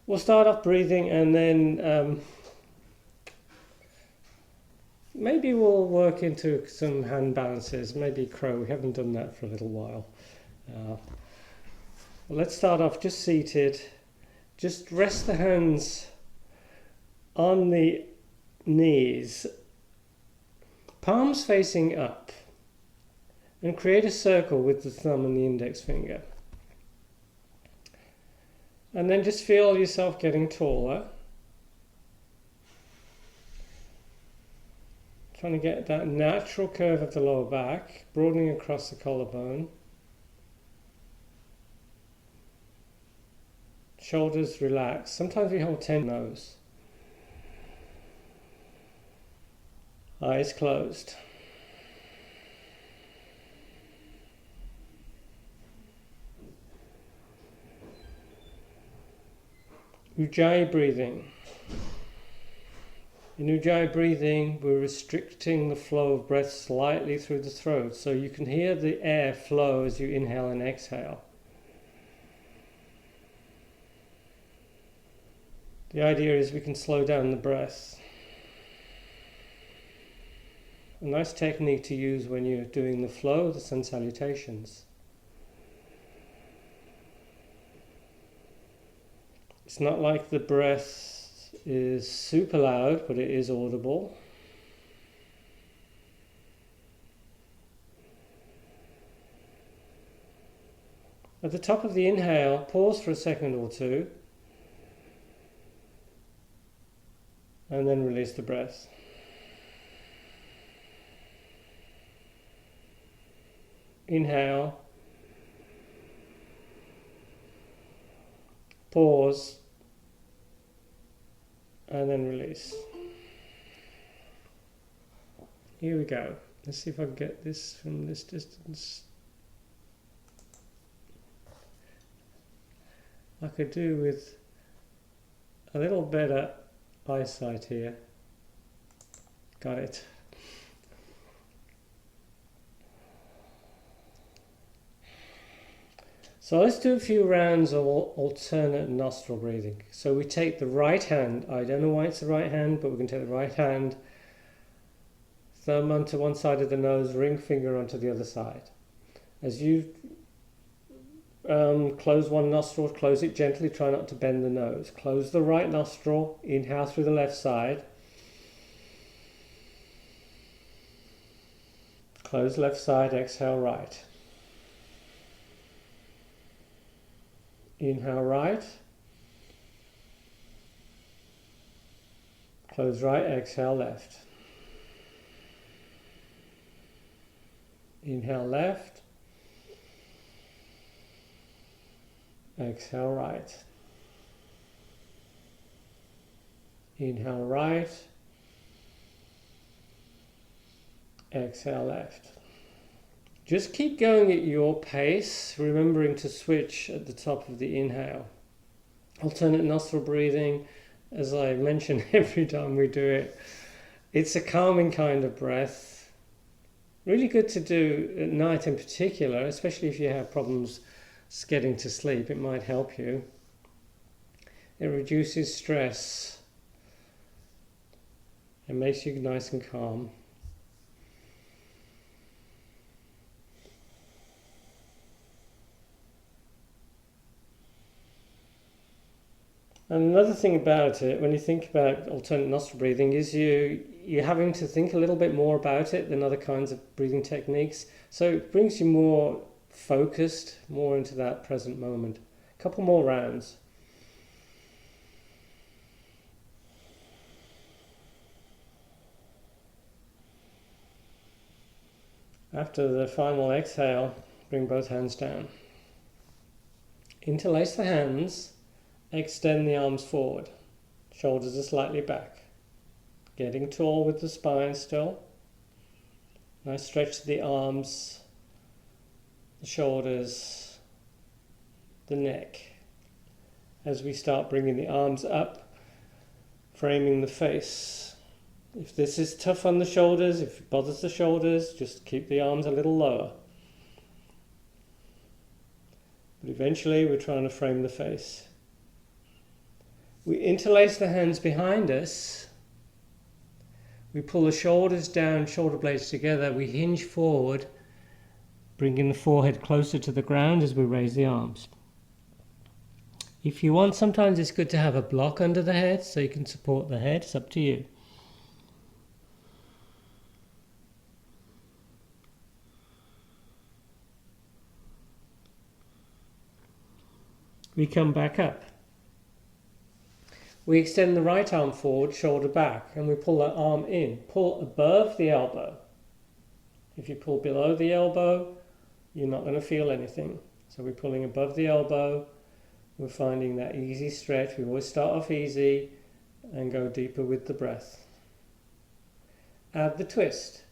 we'll start off breathing, and then maybe we'll work into some hand balances, maybe crow. We haven't done that for a little while. Let's start off just seated. Just rest the hands on the knees, palms facing up, and create a circle with the thumb and the index finger. And then just feel yourself getting taller. Trying to get that natural curve of the lower back, broadening across the collarbone. Shoulders relax. Sometimes we hold tension in those. Eyes closed. Ujjayi breathing. In Ujjayi breathing, we're restricting the flow of breath slightly through the throat, so you can hear the air flow as you inhale and exhale. The idea is we can slow down the breath. A nice technique to use when you're doing the flow, the sun salutations. It's not like the breath is super loud, but it is audible. At the top of the inhale, pause for a second or two, and then release the breath. Inhale, pause, and then release. Here we go. Let's see if I can get this from this distance. I could do with a little better eyesight here. Got it. So let's do a few rounds of alternate nostril breathing. So we take the right hand, I don't know why it's the right hand, but we can take the right hand, thumb onto one side of the nose, ring finger onto the other side. As you close one nostril, close it gently, try not to bend the nose. Close the right nostril, inhale through the left side. Close left side, exhale right. Inhale right, close right, exhale left. Inhale left, exhale right. Inhale right, exhale left. Just keep going at your pace, remembering to switch at the top of the inhale. Alternate nostril breathing, as I mention every time we do it, it's a calming kind of breath. Really good to do at night in particular, especially if you have problems getting to sleep. It might help you. It reduces stress and makes you nice and calm. And another thing about it, when you think about alternate nostril breathing, is you're having to think a little bit more about it than other kinds of breathing techniques. So it brings you more focused, more into that present moment. A couple more rounds. After the final exhale, bring both hands down. Interlace the hands. Extend the arms forward, shoulders are slightly back, getting tall with the spine still. Nice stretch to the arms, the shoulders, the neck. As we start bringing the arms up, framing the face. If this is tough on the shoulders, if it bothers the shoulders, just keep the arms a little lower. But eventually we're trying to frame the face. We interlace the hands behind us. We pull the shoulders down, shoulder blades together. We hinge forward, bringing the forehead closer to the ground as we raise the arms. If you want, sometimes it's good to have a block under the head so you can support the head. It's up to you. We come back up. We extend the right arm forward, shoulder back, and we pull that arm in. Pull above the elbow. If you pull below the elbow, you're not going to feel anything. So we're pulling above the elbow. We're finding that easy stretch. We always start off easy and go deeper with the breath. Add the twist.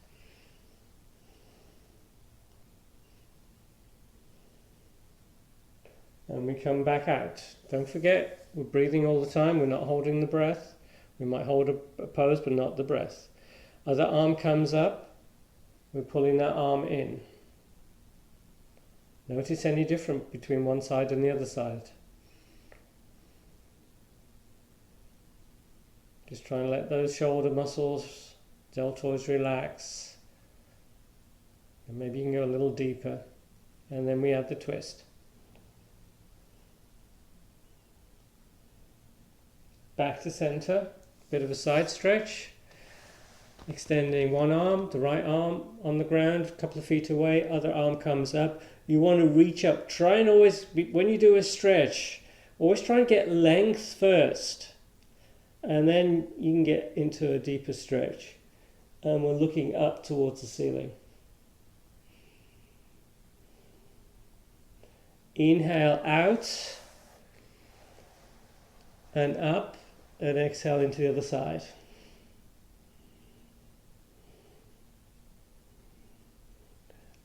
And we come back out. Don't forget, we're breathing all the time. We're not holding the breath. We might hold a pose, but not the breath. Other arm comes up. We're pulling that arm in. Notice any difference between one side and the other side. Just try and let those shoulder muscles, deltoids relax. And maybe you can go a little deeper. And then we add the twist. Back to center, bit of a side stretch. Extending one arm, the right arm on the ground, a couple of feet away, other arm comes up. You want to reach up. Try and always, when you do a stretch, always try and get length first. And then you can get into a deeper stretch. And we're looking up towards the ceiling. Inhale out and up, and exhale into the other side.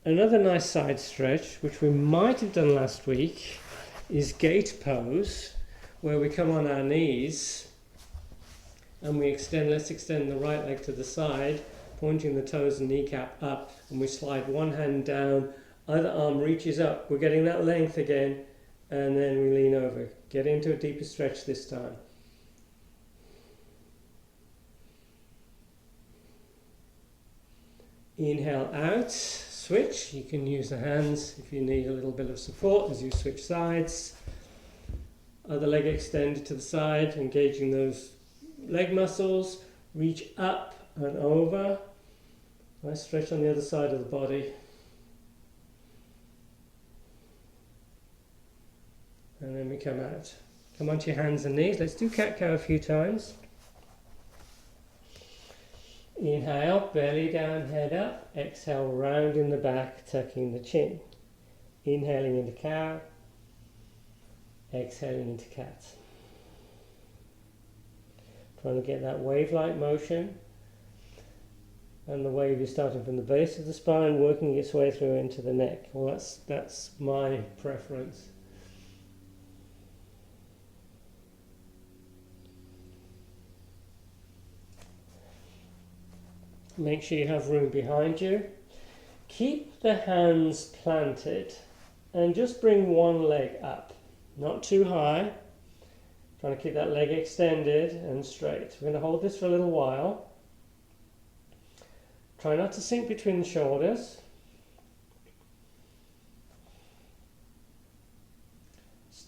Another nice side stretch, which we might have done last week, is gate pose, where we come on our knees and we extend, let's extend the right leg to the side, pointing the toes and kneecap up, and we slide one hand down, other arm reaches up, we're getting that length again, and then we lean over. Get into a deeper stretch this time. Inhale out, switch. You can use the hands if you need a little bit of support as you switch sides. Other leg extended to the side, engaging those leg muscles. Reach up and over. Nice stretch on the other side of the body. And then we come out. Come onto your hands and knees. Let's do cat-cow a few times. Inhale, belly down, head up. Exhale, round in the back, tucking the chin. Inhaling into cow. Exhaling into cat. Trying to get that wave-like motion. And the wave is starting from the base of the spine, working its way through into the neck. Well, that's my preference. Make sure you have room behind you. Keep the hands planted and just bring one leg up. Not too high. Trying to keep that leg extended and straight. We're going to hold this for a little while. Try not to sink between the shoulders.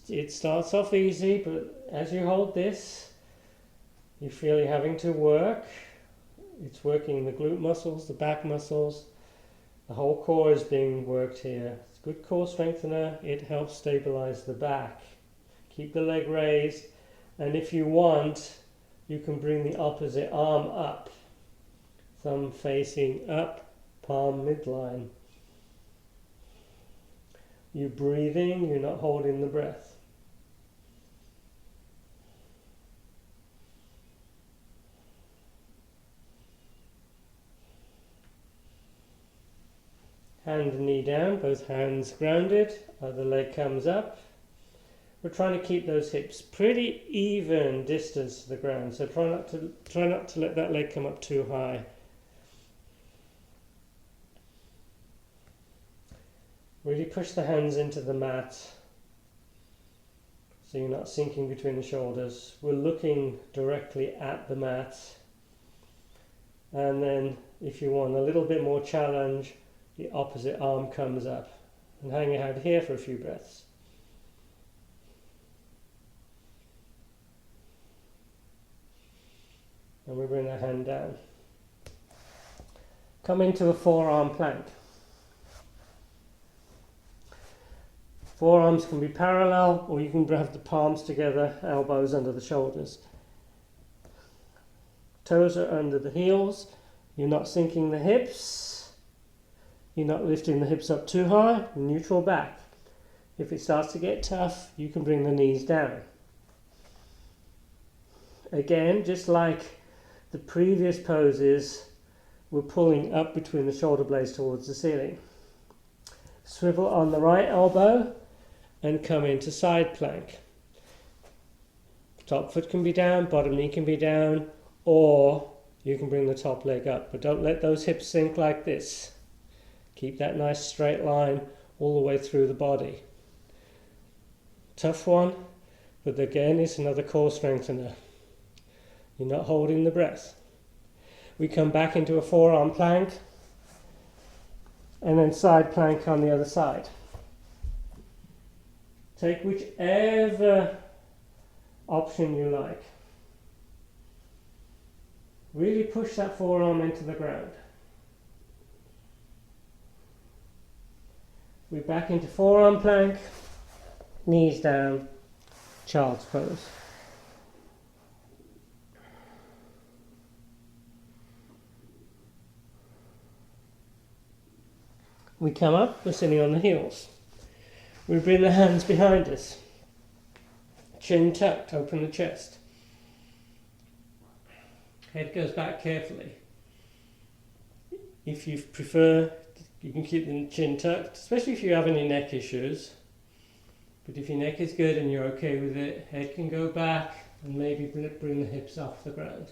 It starts off easy, but as you hold this, you feel you're having to work. It's working the glute muscles, the back muscles. The whole core is being worked here. It's a good core strengthener. It helps stabilize the back. Keep the leg raised. And if you want, you can bring the opposite arm up. Thumb facing up, palm midline. You're breathing, you're not holding the breath. Hand and knee down, both hands grounded, other leg comes up. We're trying to keep those hips pretty even distance to the ground, so try not to let that leg come up too high. Really push the hands into the mat So you're not sinking between the shoulders. We're looking directly at the mat. And then if you want a little bit more challenge, the opposite arm comes up. And hang your head here for a few breaths. And we bring the hand down. Come into a forearm plank. Forearms can be parallel, or you can have the palms together, elbows under the shoulders. Toes are under the heels. You're not sinking the hips. You're not lifting the hips up too high. Neutral back. If it starts to get tough, you can bring the knees down. Again, just like the previous poses, we're pulling up between the shoulder blades towards the ceiling. Swivel on the right elbow and come into side plank. Top foot can be down, bottom knee can be down, or you can bring the top leg up. But don't let those hips sink like this. Keep that nice straight line all the way through the body. Tough one, but again, it's another core strengthener. You're not holding the breath. We come back into a forearm plank and then side plank on the other side. Take whichever option you like. Really push that forearm into the ground. We're back into forearm plank, knees down, child's pose. We come up, we're sitting on the heels. We bring the hands behind us. Chin tucked, open the chest. Head goes back carefully. If you prefer, you can keep the chin tucked, especially if you have any neck issues. But if your neck is good and you're okay with it, head can go back and maybe bring the hips off the ground.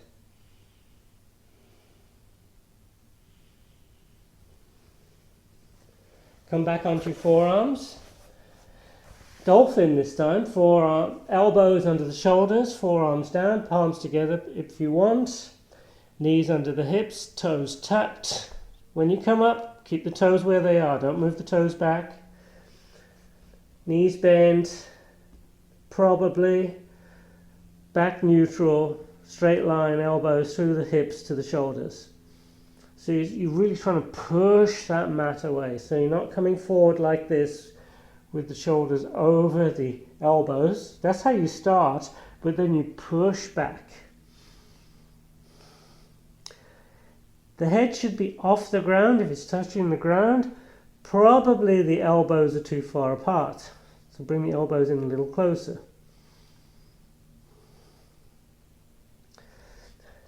Come back onto forearms. Dolphin this time. Forearm, elbows under the shoulders, forearms down, palms together if you want. Knees under the hips, toes tucked. When you come up, keep the toes where they are. Don't move the toes back. Knees bent, probably. Back neutral, straight line, elbows through the hips to the shoulders. So you're really trying to push that mat away. So you're not coming forward like this with the shoulders over the elbows. That's how you start, but then you push back. The head should be off the ground. If it's touching the ground, probably the elbows are too far apart. So bring the elbows in a little closer.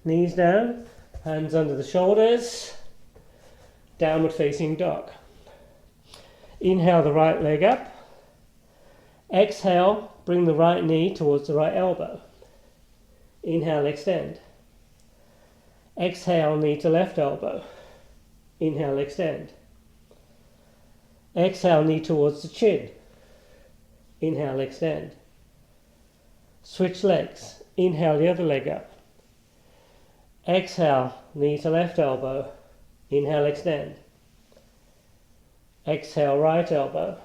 Knees down, hands under the shoulders, downward facing dog. Inhale the right leg up. Exhale, bring the right knee towards the right elbow. Inhale, extend. Exhale, knee to left elbow. Inhale, extend. Exhale, knee towards the chin. Inhale, extend. Switch legs. Inhale, the other leg up. Exhale, knee to left elbow. Inhale, extend. Exhale, right elbow.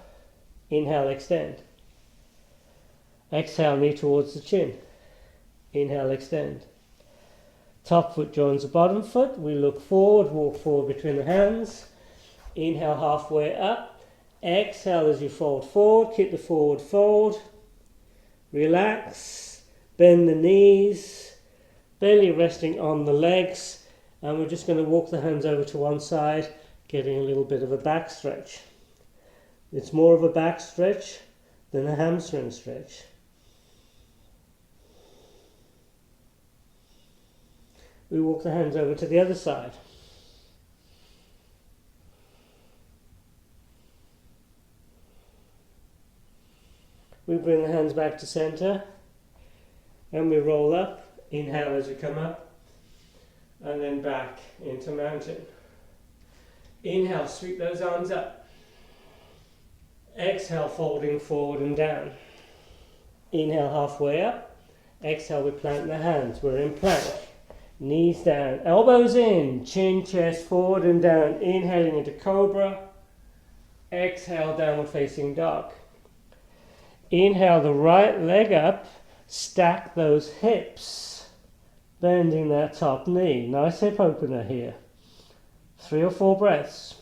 Inhale, extend. Exhale, knee towards the chin. Inhale, extend. Top foot joins the bottom foot. We look forward, walk forward between the hands. Inhale, halfway up. Exhale as you fold forward. Keep the forward fold. Relax. Bend the knees. Belly resting on the legs. And we're just going to walk the hands over to one side, getting a little bit of a back stretch. It's more of a back stretch than a hamstring stretch. We walk the hands over to the other side. We bring the hands back to center and we roll up. Inhale as you come up and then back into mountain. Inhale, sweep those arms up. Exhale, folding forward and down. Inhale halfway up. Exhale, we plant the hands. We're in plank. Knees down, elbows in, chin, chest forward and down. Inhaling into cobra. Exhale, downward facing dog. Inhale the right leg up. Stack those hips. Bending that top knee. Nice hip opener here. 3 or 4 breaths.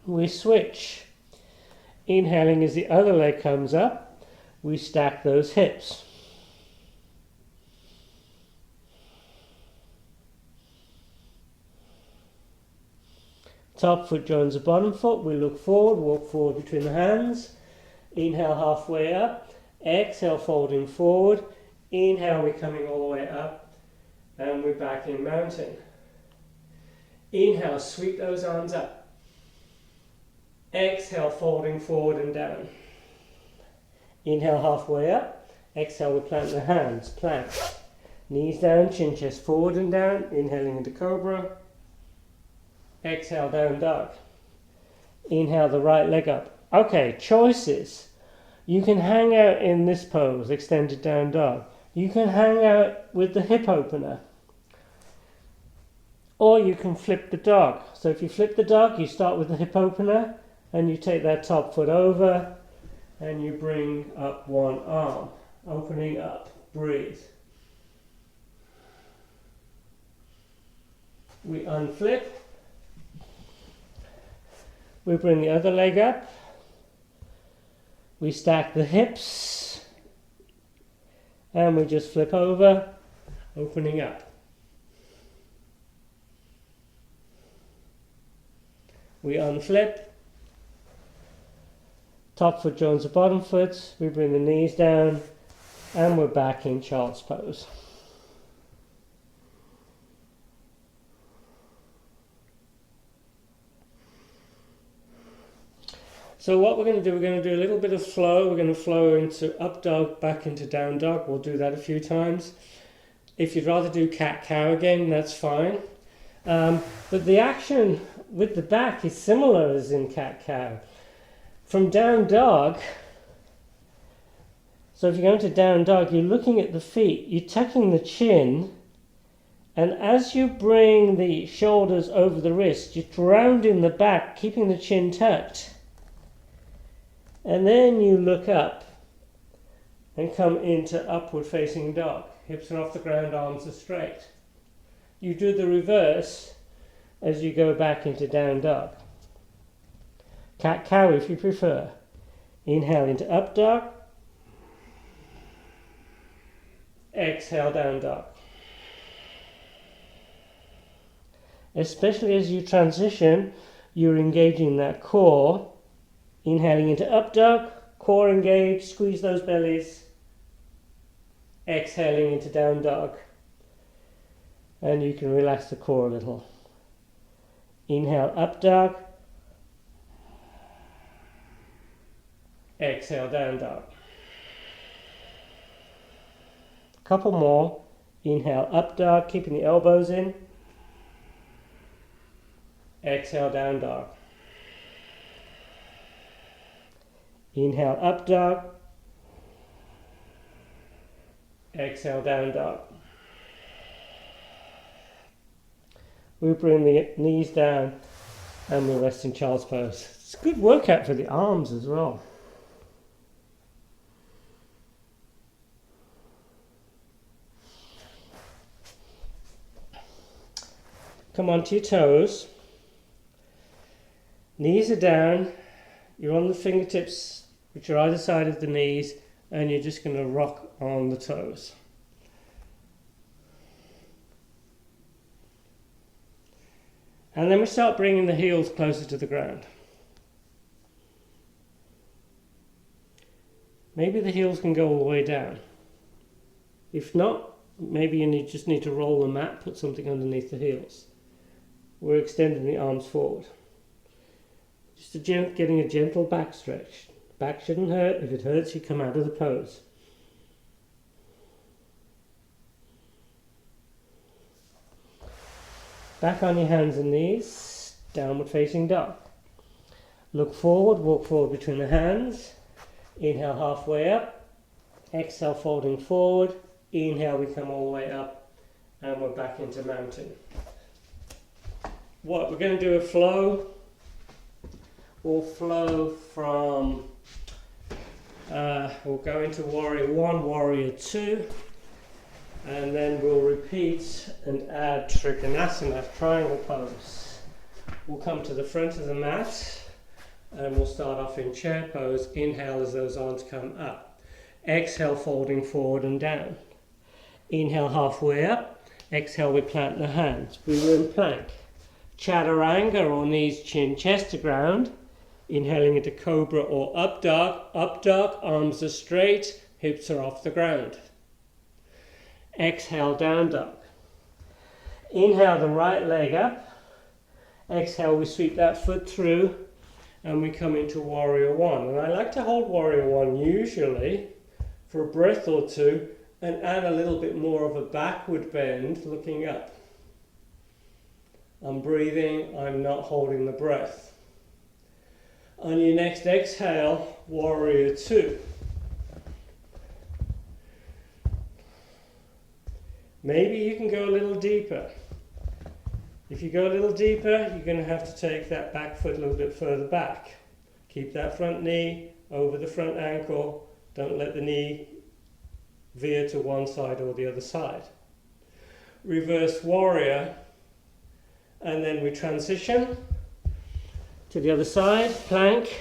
We switch. Inhaling as the other leg comes up, we stack those hips. Top foot joins the bottom foot, we look forward, walk forward between the hands. Inhale halfway up, exhale folding forward. Inhale, we're coming all the way up, and we're back in mountain. Inhale, sweep those arms up. Exhale, folding forward and down. Inhale halfway up. Exhale, we plant the hands. Plank. Knees down, chin, chest forward and down. Inhaling into cobra. Exhale, down dog. Inhale the right leg up. Okay, choices. You can hang out in this pose, extended down dog. You can hang out with the hip opener. Or you can flip the dog. So if you flip the dog, you start with the hip opener. And you take that top foot over and you bring up one arm, opening up, breathe. We unflip, we bring the other leg up, we stack the hips, and we just flip over, opening up. We unflip. Top foot joins the bottom foot, we bring the knees down, and we're back in child's pose. So what we're going to do a little bit of flow. We're going to flow into up dog, back into down dog. We'll do that a few times. If you'd rather do cat-cow again, that's fine. But the action with the back is similar as in cat-cow. From down dog, so if you go into down dog, you're looking at the feet, you're tucking the chin, and as you bring the shoulders over the wrist, you're rounding the back, keeping the chin tucked. And then you look up and come into upward facing dog. Hips are off the ground, arms are straight. You do the reverse as you go back into down dog. Cat-cow if you prefer. Inhale into up dog. Exhale, down dog. Especially as you transition, you're engaging that core. Inhaling into up dog, core engaged, squeeze those bellies. Exhaling into down dog. And you can relax the core a little. Inhale, up dog. Exhale, down dog. Couple more. Inhale, up dog, keeping the elbows in. Exhale, down dog. Inhale, up dog. Exhale, down dog. We bring the knees down and we rest in child's pose. It's a good workout for the arms as well. Come onto your toes. Knees are down. You're on the fingertips, which are either side of the knees, and you're just going to rock on the toes. And then we start bringing the heels closer to the ground. Maybe the heels can go all the way down. If not, maybe you just need to roll the mat, put something underneath the heels. We're extending the arms forward. Just getting a gentle back stretch. Back shouldn't hurt. If it hurts, you come out of the pose. Back on your hands and knees. downward facing dog. Look forward, walk forward between the hands. Inhale halfway up. Exhale folding forward. Inhale, we come all the way up and we're back into mountain. What we're going to do a flow. We'll flow from, we'll go into warrior 1, warrior 2, and then we'll repeat and add Trikonasana, triangle pose. We'll come to the front of the mat and we'll start off in chair pose. Inhale as those arms come up. Exhale, folding forward and down. Inhale halfway up. Exhale, we plant the hands. We were in plank. Chaturanga or knees, chin, chest to ground. Inhaling into cobra or up dog, arms are straight, hips are off the ground. Exhale, down dog. Inhale the right leg up. Exhale, we sweep that foot through and we come into warrior 1. And I like to hold warrior 1 usually for a breath or two and add a little bit more of a backward bend looking up. I'm breathing, I'm not holding the breath. On your next exhale, warrior 2. Maybe you can go a little deeper. If you go a little deeper, you're going to have to take that back foot a little bit further back. Keep that front knee over the front ankle. Don't let the knee veer to one side or the other side. Reverse warrior, and then we transition to the other side, plank,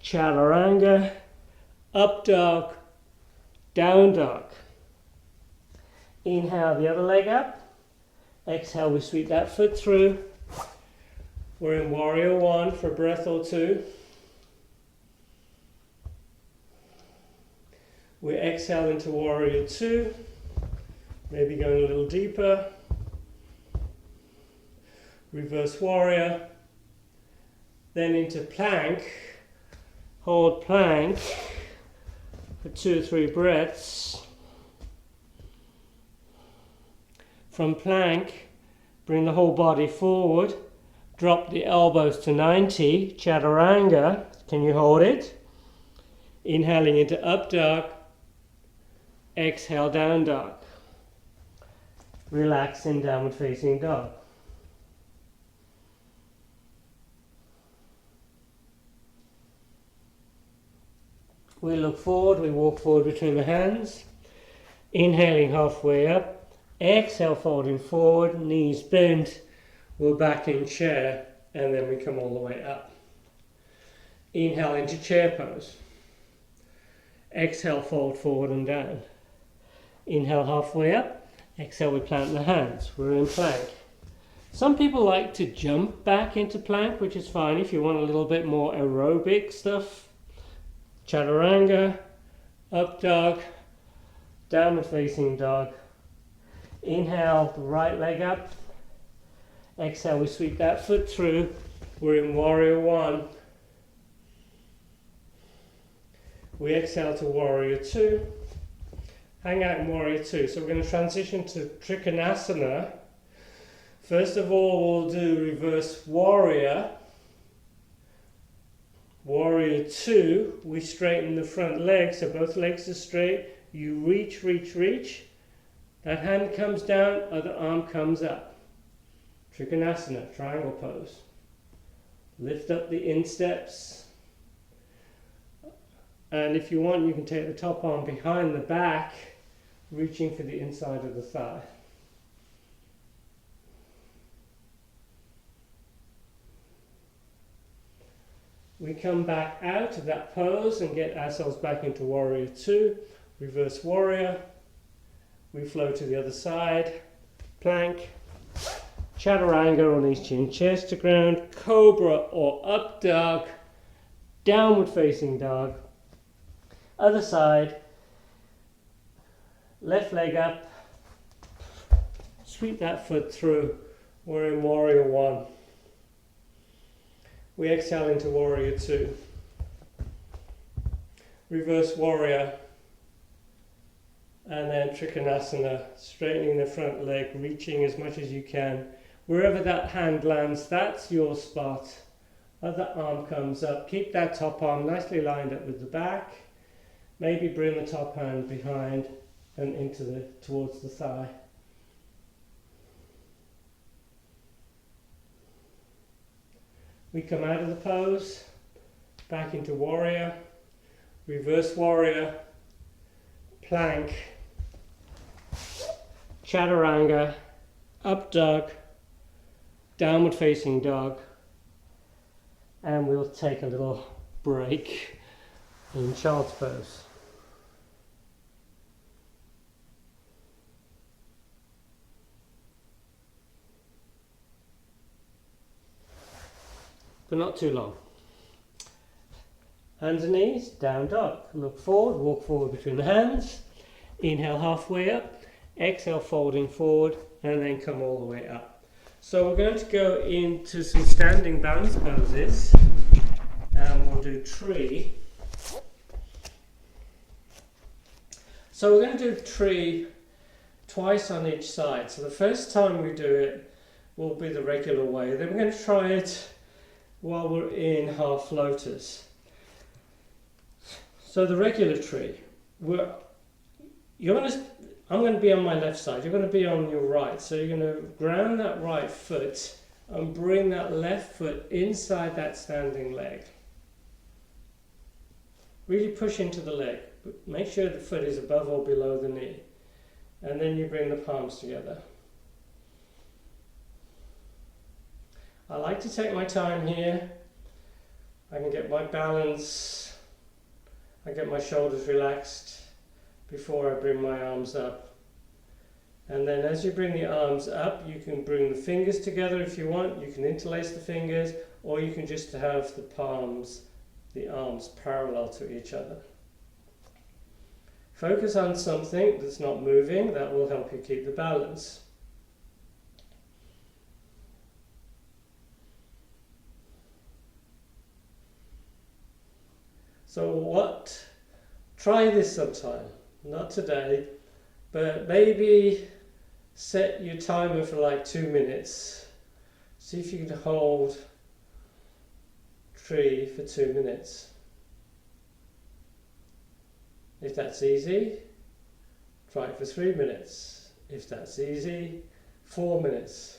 chaturanga, up dog, down dog. Inhale the other leg up. Exhale, we sweep that foot through. We're in warrior 1 for a breath or two. We exhale into warrior 2. Maybe going a little deeper. Reverse warrior. Then into plank. Hold plank for 2 or 3 breaths. From plank, bring the whole body forward. Drop the elbows to 90. Chaturanga. Can you hold it? Inhaling into up dog. Exhale, down dog. Relax in downward facing dog. We look forward, we walk forward between the hands. Inhaling halfway up. Exhale, folding forward, knees bent. We're back in chair, and then we come all the way up. Inhale into chair pose. Exhale, fold forward and down. Inhale halfway up. Exhale, we plant the hands. We're in plank. Some people like to jump back into plank, which is fine if you want a little bit more aerobic stuff. Chaturanga, up dog, downward facing dog. Inhale, the right leg up. Exhale, we sweep that foot through. We're in warrior 1. We exhale to warrior 2. Hang out in warrior 2. So we're going to transition to Trikonasana. First of all, we'll do reverse warrior. Warrior 2, we straighten the front leg, so both legs are straight. You reach, reach, reach. That hand comes down, other arm comes up. Trikonasana, triangle pose. Lift up the insteps. And if you want, you can take the top arm behind the back, reaching for the inside of the thigh. We come back out of that pose and get ourselves back into warrior 2. Reverse warrior. We flow to the other side. Plank. Chaturanga on knees, chin, chest to ground. Cobra or up dog. Downward facing dog. Other side. Left leg up. Sweep that foot through. We're in warrior 1. We exhale into warrior 2. Reverse warrior. And then Trikonasana, straightening the front leg, reaching as much as you can. Wherever that hand lands, that's your spot. Other arm comes up. Keep that top arm nicely lined up with the back. Maybe bring the top hand behind and towards the thigh. We come out of the pose, back into warrior, reverse warrior, plank, chaturanga, up dog, downward facing dog, and we'll take a little break in child's pose. But not too long. Hands and knees, down dog. Look forward, walk forward between the hands. Inhale halfway up, exhale folding forward, and then come all the way up. So we're going to go into some standing balance poses, and we'll do tree. So we're going to do tree twice on each side. So the first time we do it will be the regular way. Then we're going to try it while we're in half lotus. So the regular tree, I'm going to be on my left side, you're going to be on your right. So you're going to ground that right foot and bring that left foot inside that standing leg. Really push into the leg. Make sure the foot is above or below the knee. And then you bring the palms together. I like to take my time here. I can get my balance. I get my shoulders relaxed before I bring my arms up. And then as you bring the arms up, you can bring the fingers together if you want. You can interlace the fingers, or you can just have the arms parallel to each other. Focus on something that's not moving. That will help you keep the balance. So try this sometime, not today, but maybe set your timer for like 2 minutes. See if you can hold tree for 2 minutes. If that's easy, try it for 3 minutes. If that's easy, 4 minutes.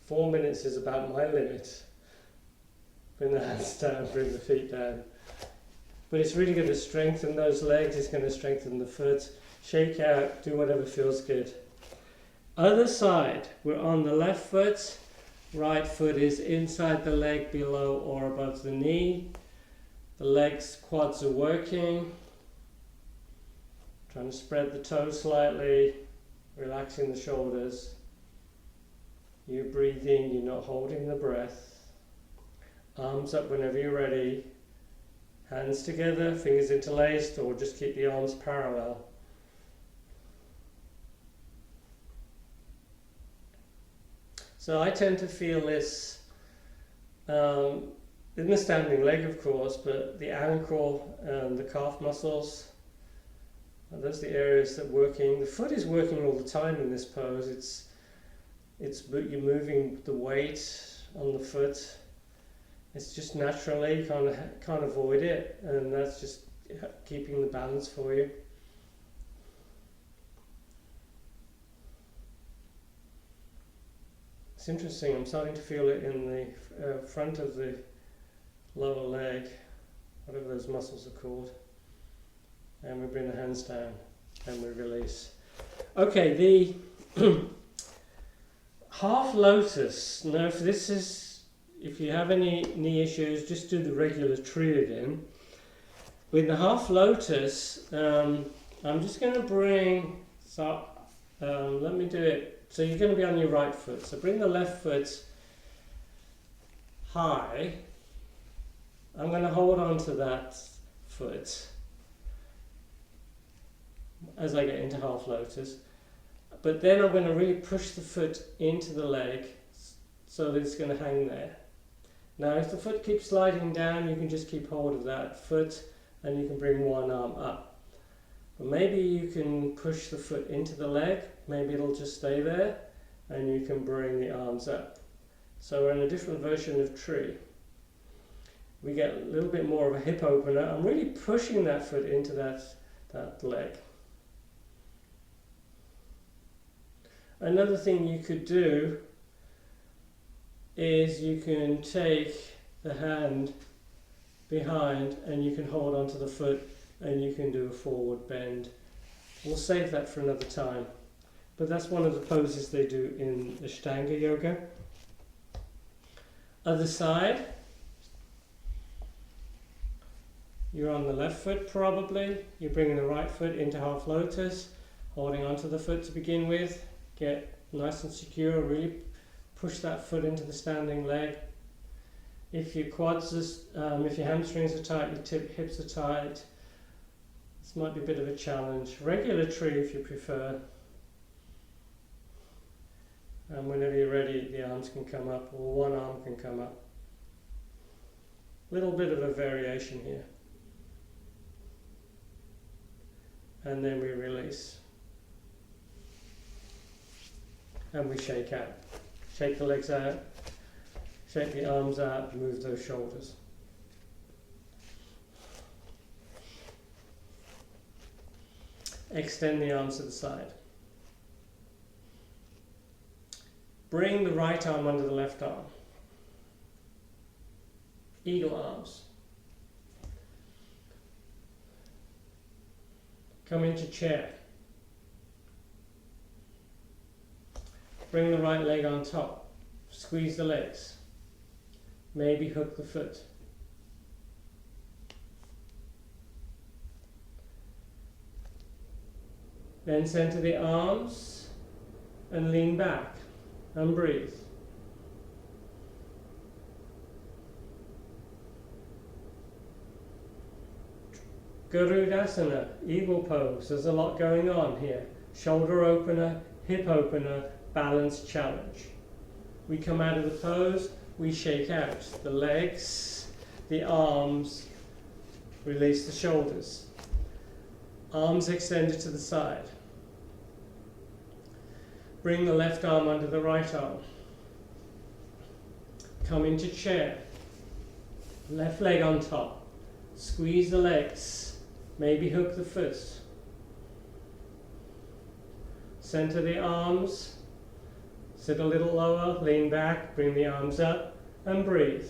4 minutes is about my limit. Bring the hands down, bring the feet down. But it's really going to strengthen those legs, it's going to strengthen the foot. Shake out, do whatever feels good. Other side, we're on the left foot. Right foot is inside the leg, below or above the knee. The legs, quads are working. Trying to spread the toes slightly, relaxing the shoulders. You're breathing, you're not holding the breath. Arms up whenever you're ready. Hands together, fingers interlaced, or just keep the arms parallel. So I tend to feel this in the standing leg, of course, but the ankle and the calf muscles, those are the areas that are working. The foot is working all the time in this pose. You're moving the weight on the foot. It's just naturally, can't avoid it, and that's just keeping the balance for you. It's interesting, I'm starting to feel it in the front of the lower leg, whatever those muscles are called. And we bring the hands down and we release. Okay, the half lotus. Now if you have any knee issues, just do the regular tree again. With the half lotus, I'm just going to bring, let me do it. So you're going to be on your right foot. So bring the left foot high. I'm going to hold on to that foot as I get into half lotus. But then I'm going to really push the foot into the leg so that it's going to hang there. Now if the foot keeps sliding down, you can just keep hold of that foot and you can bring one arm up. But maybe you can push the foot into the leg, maybe it'll just stay there, and you can bring the arms up. So we're in a different version of tree. We get a little bit more of a hip opener. I'm really pushing that foot into that leg. Another thing you could do is you can take the hand behind and you can hold onto the foot and you can do a forward bend. We'll save that for another time. But that's one of the poses they do in Ashtanga yoga. Other side. You're on the left foot probably. You're bringing the right foot into half lotus, holding onto the foot to begin with. Get nice and secure, really push that foot into the standing leg. If your quads, if your hamstrings are tight, your hips are tight, this might be a bit of a challenge. Regular tree if you prefer. And whenever you're ready, the arms can come up, or one arm can come up. Little bit of a variation here. And then we release. And we shake out. Shake the legs out, shake the arms out, move those shoulders. Extend the arms to the side. Bring the right arm under the left arm. Eagle arms. Come into chair. Bring the right leg on top. Squeeze the legs. Maybe hook the foot. Then center the arms and lean back and breathe. Garudasana, eagle pose. There's a lot going on here. Shoulder opener, hip opener, balance challenge. We come out of the pose, we shake out the legs, the arms, release the shoulders. Arms extended to the side. Bring the left arm under the right arm. Come into chair. Left leg on top. Squeeze the legs. Maybe hook the foot. Center the arms. Sit a little lower, lean back, bring the arms up, and breathe.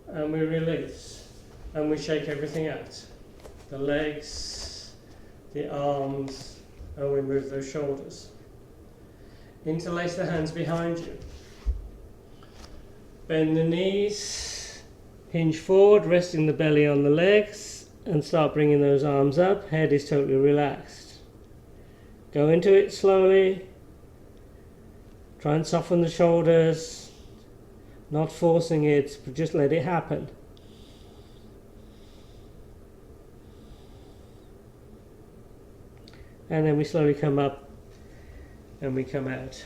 And we release, and we shake everything out. The legs, the arms, and we move those shoulders. Interlace the hands behind you. Bend the knees, hinge forward, resting the belly on the legs, and start bringing those arms up. Head is totally relaxed. Go into it slowly. Try and soften the shoulders. Not forcing it, but just let it happen. And then we slowly come up and we come out.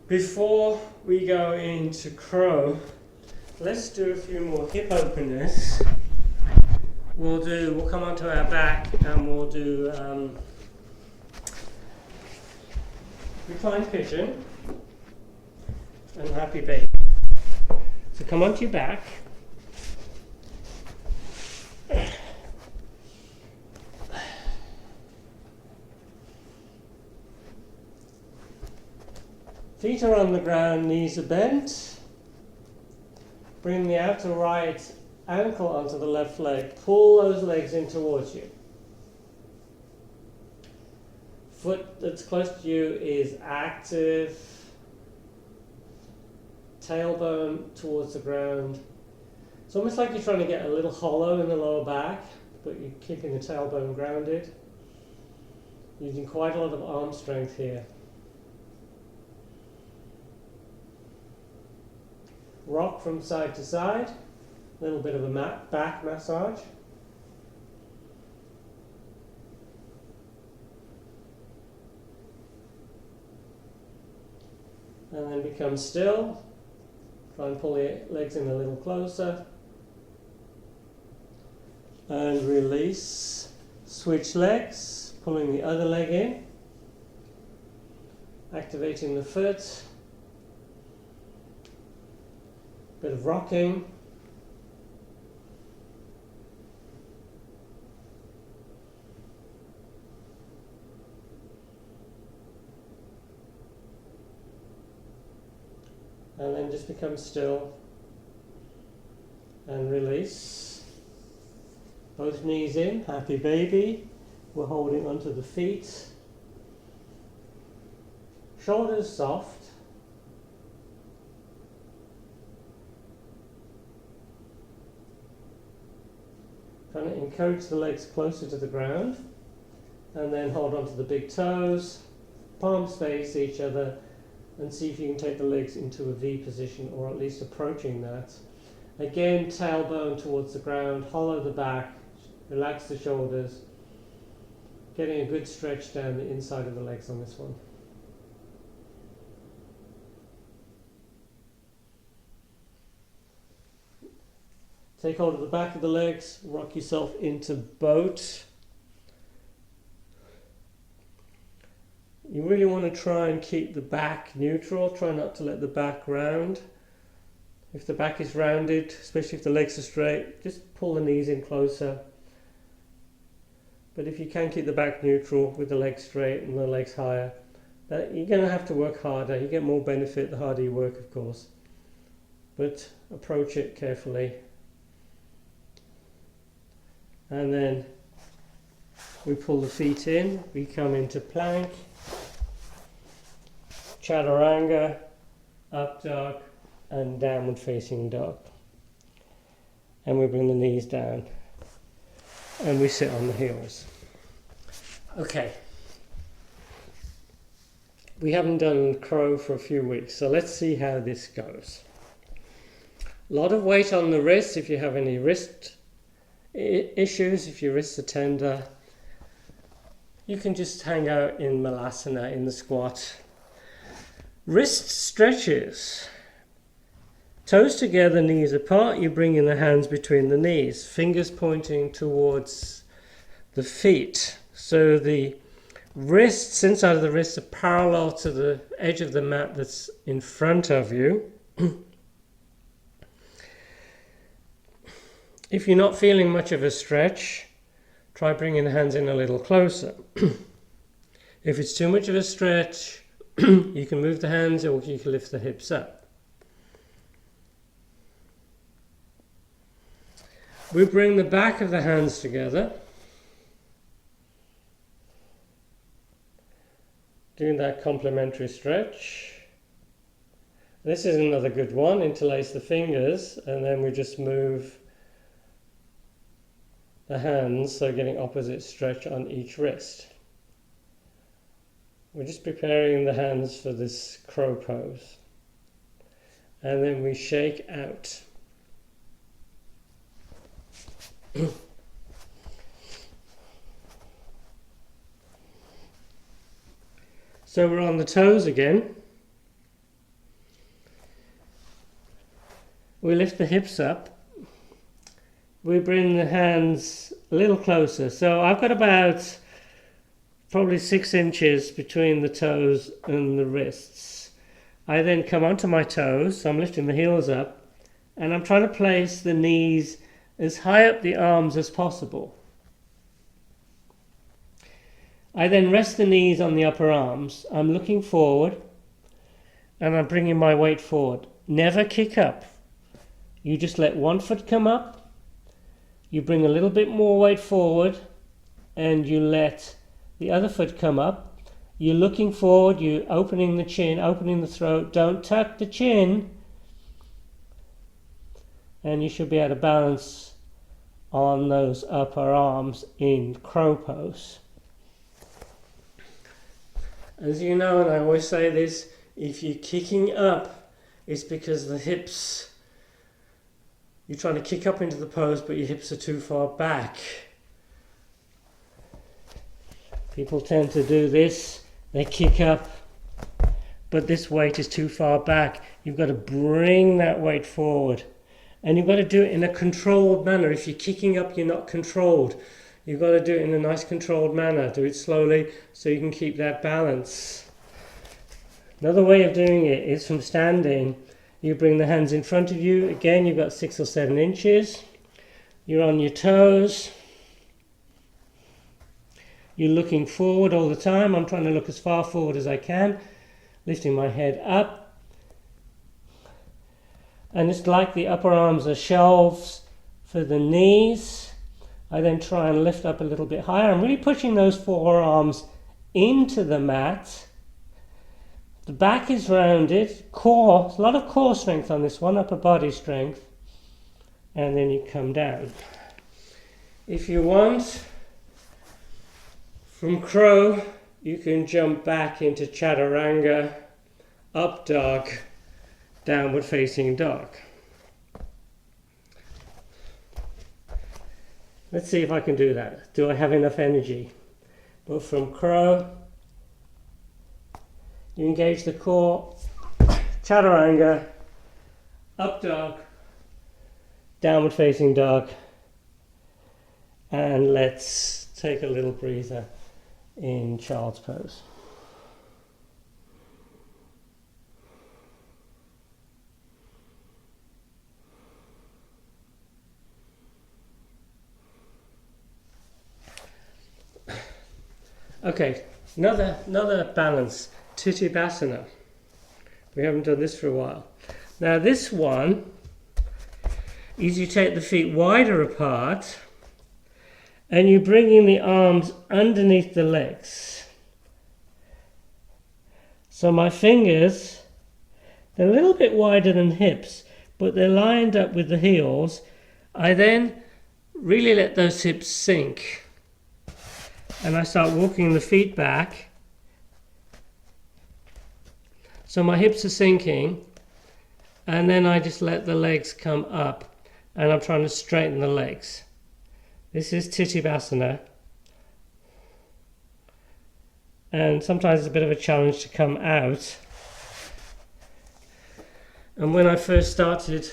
Before we go into crow, let's do a few more hip openers. We'll come onto our back and we'll do reclined pigeon and happy baby. So come onto your back. Feet are on the ground, knees are bent. Bring the outer right ankle onto the left leg. Pull those legs in towards you. Foot that's close to you is active. Tailbone towards the ground. It's almost like you're trying to get a little hollow in the lower back, but you're keeping the tailbone grounded. Using quite a lot of arm strength here. Rock from side to side. A little bit of a back massage. And then become still. Try and pull the legs in a little closer. And release. Switch legs, pulling the other leg in. Activating the foot. Bit of rocking. And then just become still and release. Both knees in, happy baby. We're holding onto the feet. Shoulders soft. Trying to encourage the legs closer to the ground. And then hold onto the big toes. Palms face each other. And see if you can take the legs into a V position, or at least approaching that. Again, tailbone towards the ground, hollow the back, relax the shoulders, getting a good stretch down the inside of the legs on this one. Take hold of the back of the legs, rock yourself into boat. You really want to try and keep the back neutral, try not to let the back round. If the back is rounded, especially if the legs are straight, just pull the knees in closer. But if you can keep the back neutral with the legs straight and the legs higher, you're going to have to work harder. You get more benefit the harder you work, of course. But approach it carefully. And then we pull the feet in, we come into plank. Chaturanga, up dog, and downward facing dog. And we bring the knees down. And we sit on the heels. Okay. We haven't done crow for a few weeks, so let's see how this goes. A lot of weight on the wrists if you have any wrist issues, if your wrists are tender. You can just hang out in Malasana, in the squat. Wrist stretches. Toes together, knees apart. You bring in the hands between the knees. Fingers pointing towards the feet. So the wrists, inside of the wrists, are parallel to the edge of the mat that's in front of you. If you're not feeling much of a stretch, try bringing the hands in a little closer. If it's too much of a stretch, you can move the hands or you can lift the hips up. We bring the back of the hands together. Doing that complementary stretch. This is another good one. Interlace the fingers and then we just move the hands, so getting opposite stretch on each wrist. We're just preparing the hands for this crow pose. And then we shake out. So we're on the toes again. We lift the hips up. We bring the hands a little closer. So I've got about probably 6 inches between the toes and the wrists. I then come onto my toes, so I'm lifting the heels up, and I'm trying to place the knees as high up the arms as possible. I then rest the knees on the upper arms. I'm looking forward, and I'm bringing my weight forward. Never kick up. You just let one foot come up, you bring a little bit more weight forward, and you let the other foot come up. You're looking forward, you're opening the chin, opening the throat. Don't tuck the chin. And you should be able to balance on those upper arms in crow pose. As you know, and I always say this, if you're kicking up, it's because the hips, you're trying to kick up into the pose, but your hips are too far back. People tend to do this, they kick up, but this weight is too far back. You've got to bring that weight forward. And you've got to do it in a controlled manner. If you're kicking up, you're not controlled. You've got to do it in a nice controlled manner. Do it slowly so you can keep that balance. Another way of doing it is from standing. You bring the hands in front of you. Again, you've got 6 or 7 inches. You're on your toes. You're looking forward all the time. I'm trying to look as far forward as I can, lifting my head up. And it's like the upper arms are shelves for the knees. I then try and lift up a little bit higher. I'm really pushing those forearms into the mat. The back is rounded. Core, a lot of core strength on this one, upper body strength. And then you come down. If you want, from crow, you can jump back into chaturanga, up dog, downward facing dog. Let's see if I can do that. Do I have enough energy? But from crow, you engage the core, chaturanga, up dog, downward facing dog, and let's take a little breather in child's pose. Okay, another balance, Tittibasana. We haven't done this for a while. Now this one is you take the feet wider apart and you bring in the arms underneath the legs. So my fingers, they're a little bit wider than hips, but they're lined up with the heels. I then really let those hips sink. And I start walking the feet back. So my hips are sinking. And then I just let the legs come up. And I'm trying to straighten the legs. This is Tittibasana. And sometimes it's a bit of a challenge to come out. And when I first started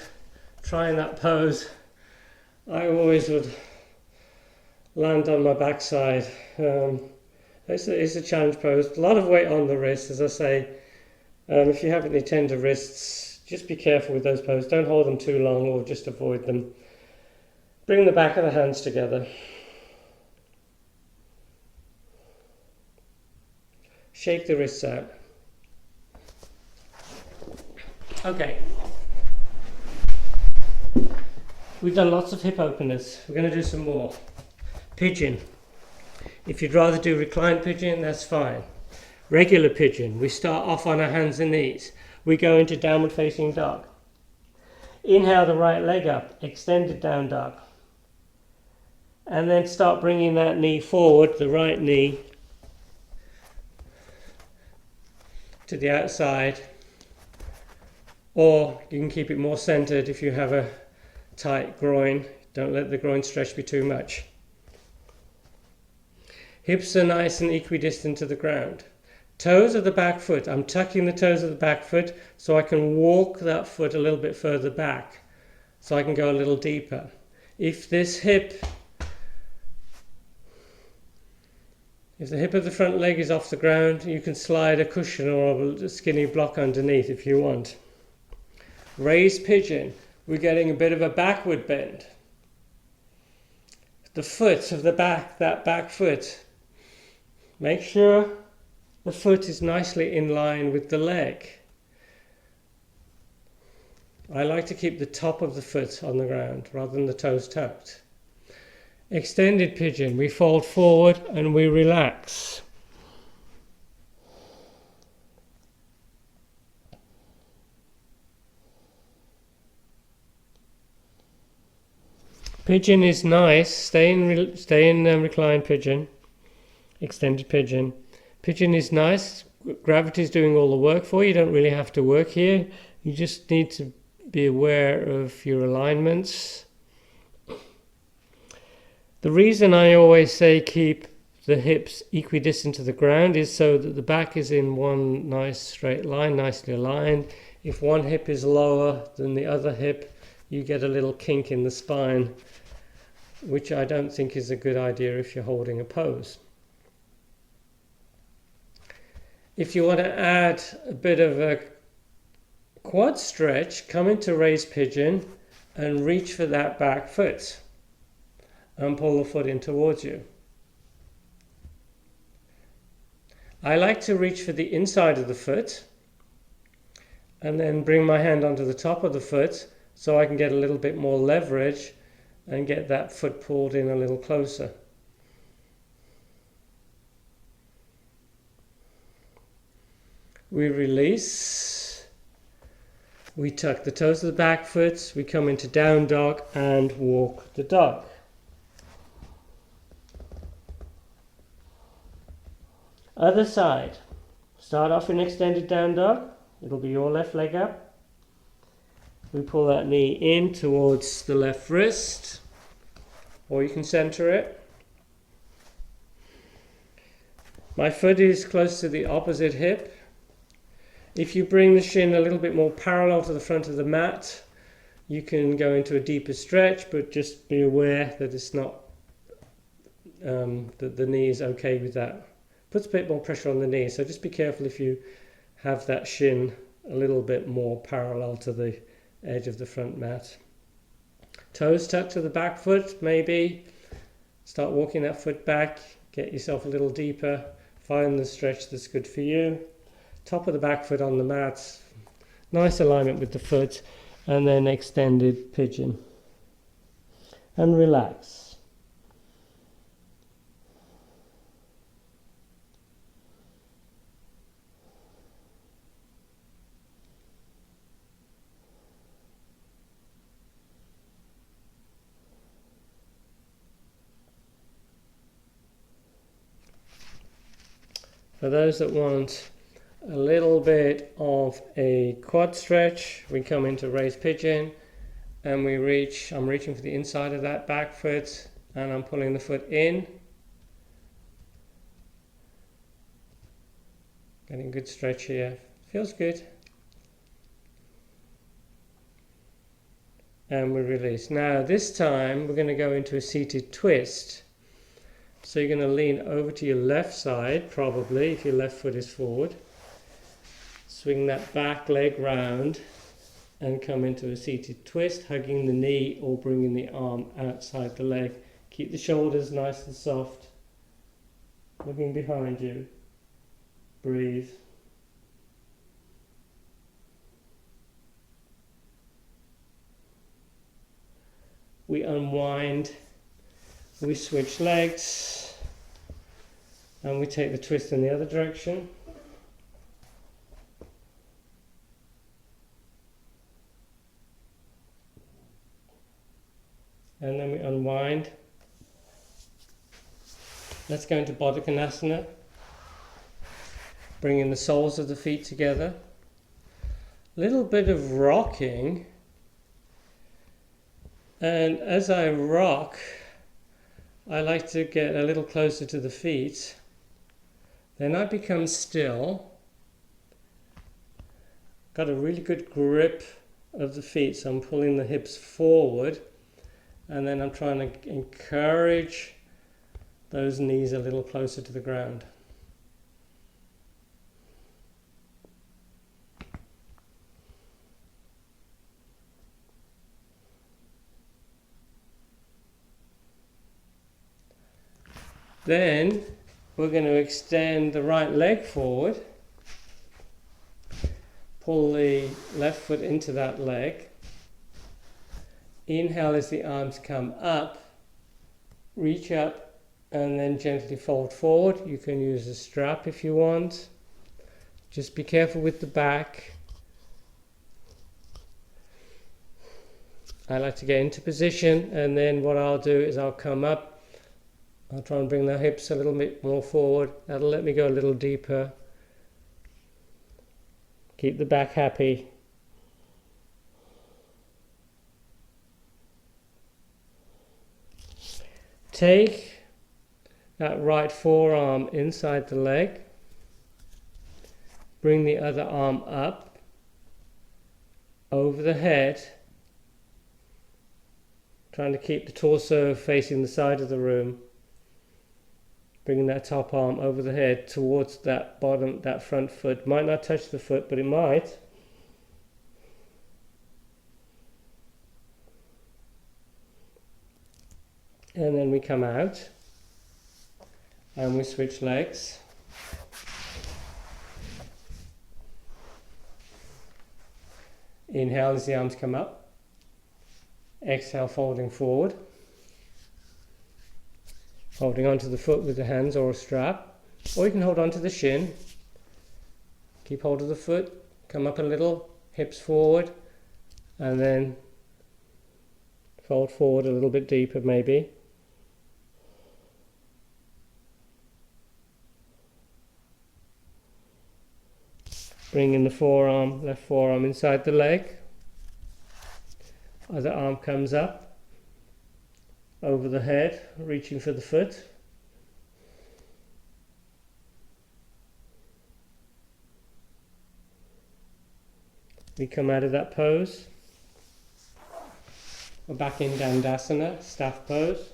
trying that pose, I always would land on my backside. It's a challenge pose. A lot of weight on the wrist, as I say. If you have any tender wrists, just be careful with those poses. Don't hold them too long or just avoid them. Bring the back of the hands together. Shake the wrists out. Okay. We've done lots of hip openers. We're going to do some more. Pigeon. If you'd rather do reclined pigeon, that's fine. Regular pigeon. We start off on our hands and knees. We go into downward facing dog. Inhale the right leg up, extended down dog. And then start bringing that knee forward, the right knee, to the outside. Or you can keep it more centered if you have a tight groin. Don't let the groin stretch be too much. Hips are nice and equidistant to the ground. Toes of the back foot. I'm tucking the toes of the back foot so I can walk that foot a little bit further back, so I can go a little deeper. If the hip of the front leg is off the ground, you can slide a cushion or a skinny block underneath if you want. Raised pigeon. We're getting a bit of a backward bend. The foot of the back, that back foot. Make sure the foot is nicely in line with the leg. I like to keep the top of the foot on the ground rather than the toes tucked. Extended pigeon. We fold forward and we relax. Pigeon is nice. Stay in reclined pigeon. Extended pigeon. Pigeon is nice. Gravity is doing all the work for you. You don't really have to work here. You just need to be aware of your alignments. The reason I always say keep the hips equidistant to the ground is so that the back is in one nice straight line, nicely aligned. If one hip is lower than the other hip, you get a little kink in the spine, which I don't think is a good idea if you're holding a pose. If you want to add a bit of a quad stretch, come into raised pigeon and reach for that back foot and pull the foot in towards you. I like to reach for the inside of the foot and then bring my hand onto the top of the foot so I can get a little bit more leverage and get that foot pulled in a little closer. We release, we tuck the toes of the back foot, we come into down dog and walk the dog. Other side. Start off in extended down dog. It'll be your left leg up. We pull that knee in towards the left wrist, or you can center it. My foot is close to the opposite hip. If you bring the shin a little bit more parallel to the front of the mat, you can go into a deeper stretch, but just be aware that it's not, that the knee is okay with that. Puts a bit more pressure on the knee, so just be careful if you have that shin a little bit more parallel to the edge of the front mat. Toes tucked to the back foot, maybe. Start walking that foot back, get yourself a little deeper, find the stretch that's good for you. Top of the back foot on the mat, nice alignment with the foot, and then extended pigeon. And relax. For those that want a little bit of a quad stretch, we come into raised pigeon and we reach, I'm reaching for the inside of that back foot and I'm pulling the foot in. Getting a good stretch here. Feels good. And we release. Now this time we're going to go into a seated twist. So you're going to lean over to your left side, probably, if your left foot is forward. Swing that back leg round and come into a seated twist, hugging the knee or bringing the arm outside the leg. Keep the shoulders nice and soft. Looking behind you. Breathe. We unwind. We switch legs and we take the twist in the other direction. And then we unwind. Let's go into Bakasana. Bringing the soles of the feet together. A little bit of rocking. And as I rock, I like to get a little closer to the feet. Then I become still. Got a really good grip of the feet, so I'm pulling the hips forward. And then I'm trying to encourage those knees a little closer to the ground. Then we're going to extend the right leg forward, pull the left foot into that leg. Inhale as the arms come up, reach up and then gently fold forward. You can use a strap if you want. Just be careful with the back. I like to get into position and then what I'll do is I'll come up. I'll try and bring the hips a little bit more forward. That'll let me go a little deeper. Keep the back happy. Take that right forearm inside the leg. Bring the other arm up. over the head, trying to keep the torso facing the side of the room, bringing that top arm over the head towards that that front foot. Might not touch the foot, but it might. And then we come out and we switch legs. Inhale as the arms come up. Exhale, folding forward. Holding onto the foot with the hands or a strap. Or you can hold onto the shin. Keep hold of the foot. Come up a little. Hips forward. And then fold forward a little bit deeper maybe. Bring in the forearm, left forearm inside the leg. Other arm comes up, over the head, reaching for the foot. We come out of that pose. We're back in Dandasana, staff pose.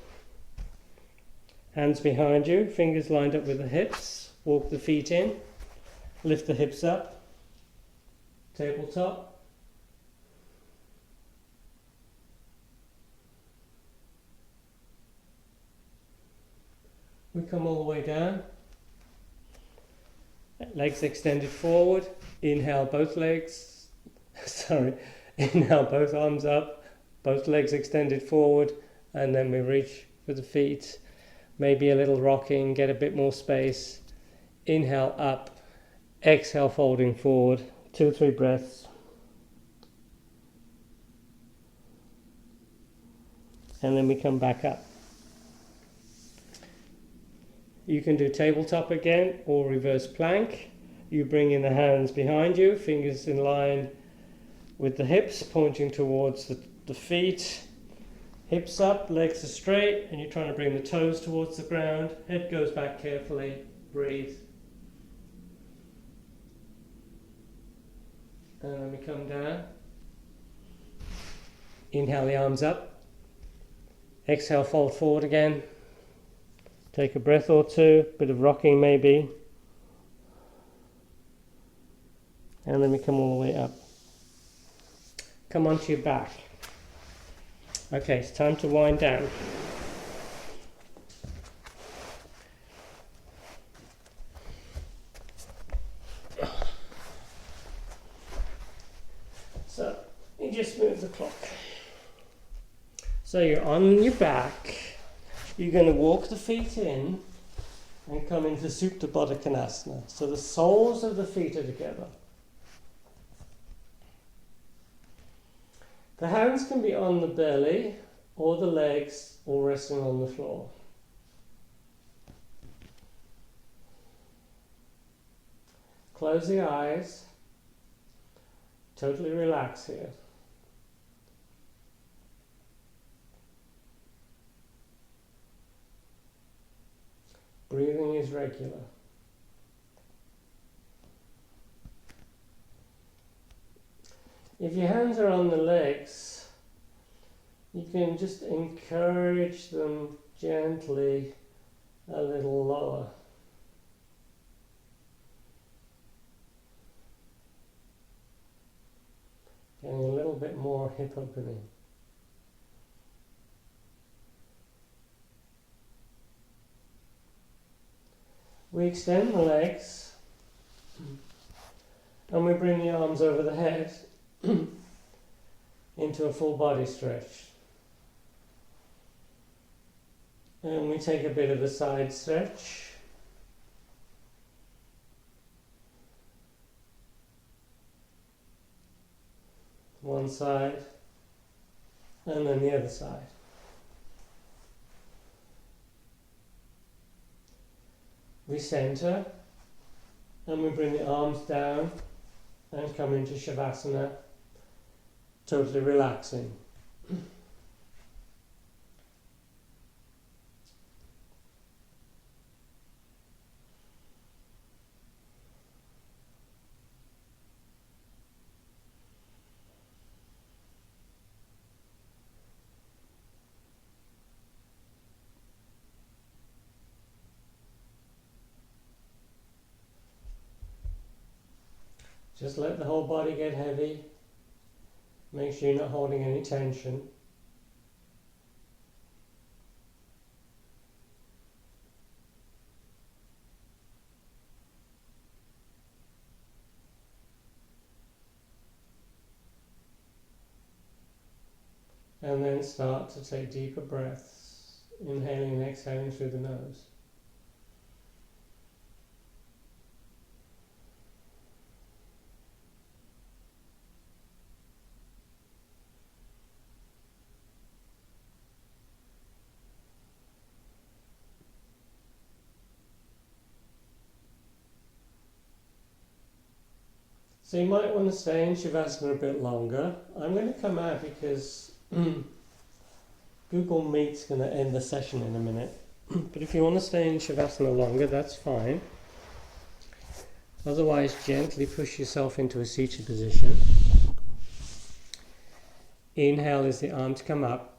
Hands behind you, fingers lined up with the hips. Walk the feet in, lift the hips up. Tabletop. We come all the way down. Legs extended forward. Inhale both legs. Inhale both arms up. Both legs extended forward. And then we reach for the feet. Maybe a little rocking, get a bit more space. Inhale up. Exhale folding forward. 2 or 3 breaths. And then we come back up. You can do tabletop again or reverse plank. You bring in the hands behind you, fingers in line with the hips, pointing towards the feet. Hips up, legs are straight, and you're trying to bring the toes towards the ground. Head goes back carefully. Breathe. And then we come down. Inhale the arms up. Exhale, fold forward again. Take a breath or two, bit of rocking maybe. And then we come all the way up. Come onto your back. Okay, it's time to wind down. So, you just move the clock. So you're on your back. You're going to walk the feet in and come into Supta Baddha Konasana. So the soles of the feet are together. The hands can be on the belly or the legs or resting on the floor. Close the eyes. Totally relax here. Breathing is regular. If your hands are on the legs, you can just encourage them gently a little lower. Getting a little bit more hip opening. We extend the legs and we bring the arms over the head into a full body stretch. And we take a bit of a side stretch. One side and then the other side. We center and we bring the arms down and come into Shavasana, totally relaxing. Just let the whole body get heavy. Make sure you're not holding any tension. And then start to take deeper breaths, inhaling and exhaling through the nose. So you might want to stay in Shavasana a bit longer. I'm going to come out because Google Meet's going to end the session in a minute. But if you want to stay in Shavasana longer, that's fine. Otherwise, gently push yourself into a seated position. Inhale as the arms come up.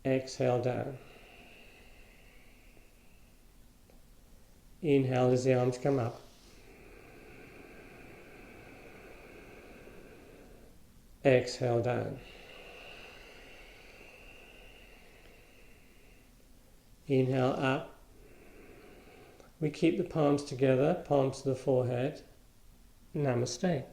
Exhale down. Inhale as the arms come up. Exhale down. Inhale up. We keep the palms together, palms to the forehead. Namaste.